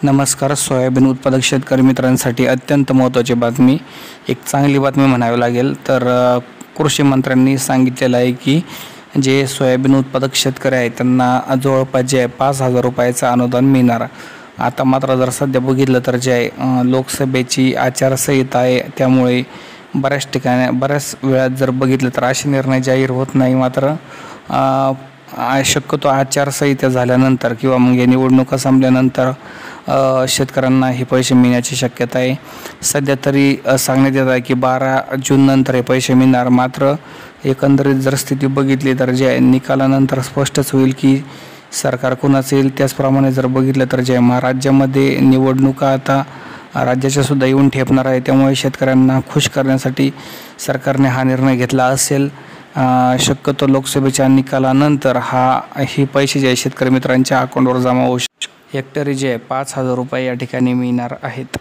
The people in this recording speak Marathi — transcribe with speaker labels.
Speaker 1: नमस्कार. सोयाबीन उत्पादक शेतकरी मित्रांसाठी अत्यंत महत्त्वाची बातमी, एक चांगली बातमी म्हणावी लागेल. तर कृषी मंत्र्यांनी सांगितलेलं आहे की जे सोयाबीन उत्पादक शेतकरी आहेत त्यांना जवळपास जे 5,000 रुपयाचं अनुदान मिळणार. आता मात्र जर सध्या बघितलं तर जे आहे लोकसभेची आचारसंहिता आहे, त्यामुळे बऱ्याच ठिकाणी बऱ्याच वेळात जर बघितलं तर असे निर्णय जाहीर होत नाही. मात्र शक्यतो आचारसंहिता झाल्यानंतर किंवा मग या निवडणुका संपल्यानंतर शेतकऱ्यांना हे पैसे मिळण्याची शक्यता आहे. सध्या तरी सांगण्यात येत आहे की 12 जून नंतर हे पैसे मिळणार. मात्र एकंदरीत जर स्थिती बघितली तर जे निकालानंतर स्पष्टच होईल की सरकार कोणाचं येईल. त्याचप्रमाणे जर बघितलं तर जे महाराष्ट्रामध्ये निवडणुका आता राज्याच्या सुद्धा येऊन ठेपणार आहे, त्यामुळे शेतकऱ्यांना खुश करण्यासाठी सरकारने हा निर्णय घेतला असेल. शक्यतो लोकसभेच्या निकालानंतर हे पैसे जे शेतकरी मित्रांच्या अकाउंटवर जमा होऊ हेक्टरी जे 5,000 रुपये या ठिकाणी मिळणार आहेत.